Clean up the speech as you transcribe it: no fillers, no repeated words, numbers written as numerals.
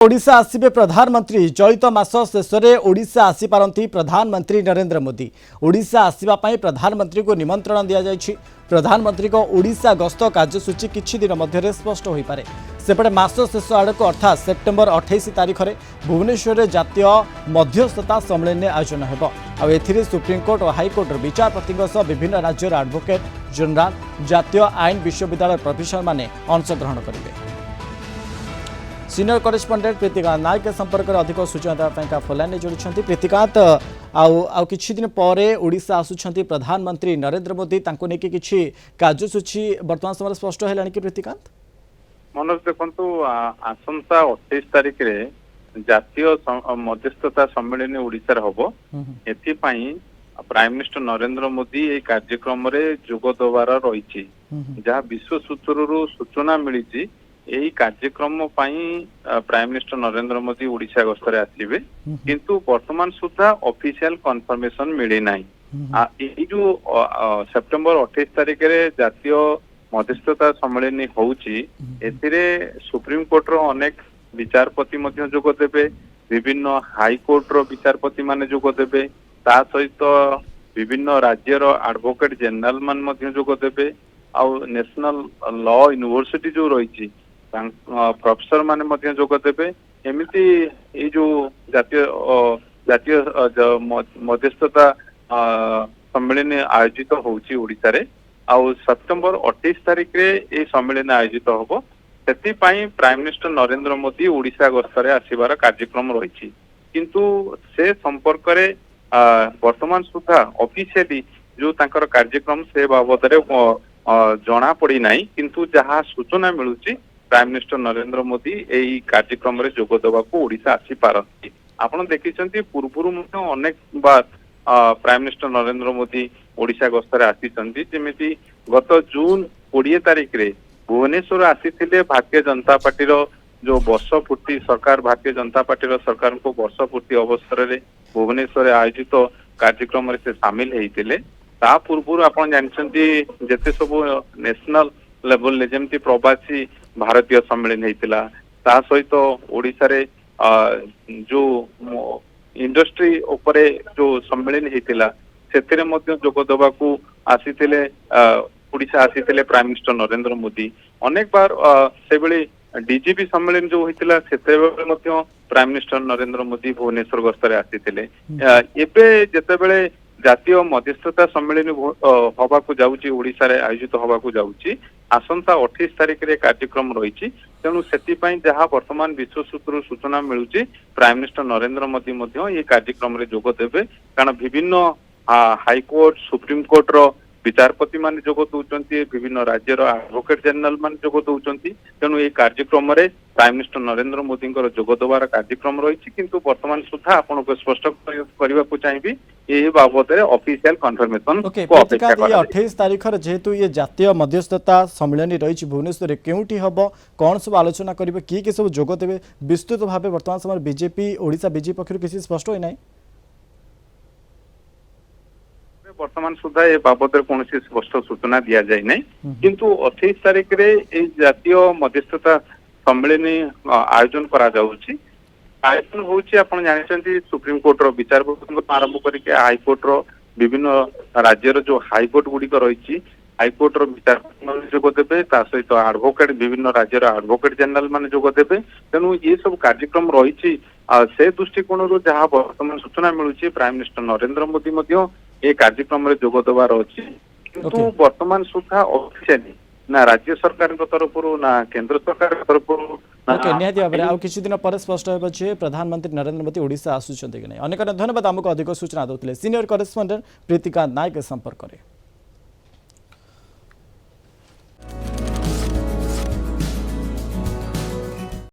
ओडिशा आसिबे प्रधानमंत्री चलित मास शेष में ओडिशा आसीपारती प्रधानमंत्री नरेंद्र मोदी। ओडिशा आसिबा पई प्रधानमंत्री को निमंत्रण दिया जायछि। प्रधानमंत्री को ओडिशा गस्त कार्यसूची किछि दिन मध्य स्पष्ट हो पारे। सेपटे मास शेष आड़क अर्थात सेप्टेम्बर 28 तारिख में भुवनेश्वर में जातीय मध्यस्थता सम्मेलन आयोजन होब। एथिरे सुप्रीमकोर्ट और हाइकोर्ट विचारपति विभिन्न राज्यर एडवोकेट जनरल जातीय आईन विश्वविद्यालय प्रोफेसर माने अंशग्रहण करेंगे। सीनियर करेस्पॉन्डेंट प्रीतिकांत नायक के संपर्क में अधिक सूचना देवाई फोनलाइन जोड़ी। प्रीतिकांत आउ किछि दिन पर ओडिशा आसुछंती प्रधानमंत्री नरेंद्र मोदी तांको नेकी किछि कार्यसूची वर्तमान समय स्पष्ट है कि प्रीतिकांत? मनोज देखु आसंता 28 तारिख रे जातीय मध्यस्थता सम्मेलन ओडिशा हम एथिपाई प्राइम मिनिस्टर नरेंद्र मोदी ए कार्यक्रम रे जोग देवार रही जहाँ विश्व सूत्रु सूचना मिली यही कार्यक्रम प्राइम मिनिस्टर नरेंद्र मोदी ओडिशा गस्तरे आसिबे किंतु वर्तमान सुधा ऑफिशियल कंफर्मेशन मिली नाही। ये जो सेप्टेम्बर 28 तारिख रे जातीय मध्यस्थता सम्मेलन होउची एथिरे सुप्रीम कोर्ट रो अनेक विचारपति मध्य जोग देबे, विभिन्न हाई कोर्ट रो विचारपति माने जोग देबे, ता सहित विभिन्न राज्यर एडवोकेट जनरल मान मध्य जोग देबे आउ नेशनल लॉ यूनिवर्सिटी जो रही प्रोफेसर माने मध्य जोग देबे। एमिति ये जो जातीय जातीय मध्यस्थता सम्मेलन आयोजित होउची ओडिशा रे आउ सेप्टेम्बर 28 तारिख रे ए सम्मेलन आयोजित होबो। सेति पई प्राइम मिनिस्टर नरेंद्र मोदी ओडिशा गस्तरे आसीबार कार्यक्रम रही किंतु से संपर्क रे वर्तमान सुधा ऑफिशियली जो तांकर कार्यक्रम से बाबद रे जना पड़ी नाही किंतु जहाँ सूचना मिलुची प्राइम मिनिस्टर नरेंद्र मोदी यही कार्यक्रम रे जोग देवाक ओडिशा आसी पारती। आपण देखिछंती पूर्वरु अनेक बार प्राइम मिनिस्टर नरेंद्र मोदी ओडिशा गस्तरे आसीचंती। जेमिति गत जून 20 तारिख रे भुवनेश्वर आसीथिले भारतीय जनता पार्टी रो जो वर्ष पूर्ति सरकार भारतीय जनता पार्टी रो सरकार को वर्ष पूर्ति अवसर रे भुवनेश्वर आयोजित कार्यक्रम रे से शामिल हेइतिले। ता पूर्वरु आपण जानछंती जेते सब नेशनल लेवल ले जेमती प्रवासी भारतीय सम्मेलन होता ता सहित ओडिशा रे जो इंडस्ट्री उपरे जो सम्मेलन होता सेथिरे मध्य जोग देवाकू आसीथिले ओडिशा आसीथिले प्राइम मिनिस्टर नरेंद्र मोदी। अनेक बार से बेले डीजीपी सम्मेलन जो होता सेतेबेले मध्य प्राइम मिनिस्टर नरेंद्र मोदी भुवनेश्वर गस्तरे आसीथिले। एबे जेतेबेले जातीय मध्यस्थता सम्मेलन हवाकू जाउची ओडिशा रे आयोजित हवाकू जाउची आसंता 28 तारिख रे कार्यक्रम रही तेणु से जहाँ वर्तमान विश्व सूत्र सूचना मिलूची प्राइम मिनिस्टर नरेंद्र मोदी मध्य ये कार्यक्रम रे जोग देबे कारण विभिन्न हाईकोर्ट सुप्रीम कोर्ट रो विचारपति माने जोग दउचंती, विभिन्न राज्यर एडवोकेट जनरल माने जोग दउचंती। तेणु ये कार्यक्रम रे प्राइम मिनिस्टर नरेंद्र मोदी जोग देवार कार्यक्रम रही किंतु वर्तमान सुधा आपन को स्पष्ट करबा को चाहिबी यही बाबद रे ऑफिशियल कंफर्मेशन को अपेक्षा कर 28 तारिख रे जेहेतु ये जातीय मध्यस्थता सम्मेलन रही भुवनेश्वर केउटी हबो कोन सब आलोचना करिवे की सब जोग देबे विस्तृत भाबे वर्तमान समय बीजेपी ओडिशा बीजेपी पक्षरु किसी स्पष्ट होई नै। वर्तमान सुधा ए बाबद कौन स्पष्ट सूचना दिया जाए नहीं किंतु 28 तारिख रे ए जातीय मध्यस्थता सम्मेलन आयोजन करा जाउची। आयोजन होउची आपण जानिसंती सुप्रीम कोर्ट रो विचारपति आरंभ करके हाई कोर्ट रो विभिन्न राज्यर जो हाई कोर्ट गुडी रही हाई कोर्ट रो विचारपति जोग देबे ता सहित एडवोकेट विभिन्न राज्यर एडवोकेट जनरल माने जोग देबे। तेणु ये सब कार्यक्रम रही से दृष्टिकोण रो जहाँ वर्तमान सूचना मिलूची प्राइम मिनिस्टर नरेंद्र मोदी मध्य ये कार्यक्रम रे जोग देवार अछि किंतु वर्तमान सुधा ऑफिशियली ना राज्य सरकार तरफ ना केंद्र सरकार तरफ निहाती भाव में किसी दिन पर स्पष्ट हो प्रधानमंत्री नरेंद्र मोदी ओडिशा आसुचंती कि नहीं। अनेक धन्यवाद आमको अधिक सूचना दौले सीनियर करेस्पॉन्डेंट प्रीतिकांत नायक संपर्क में।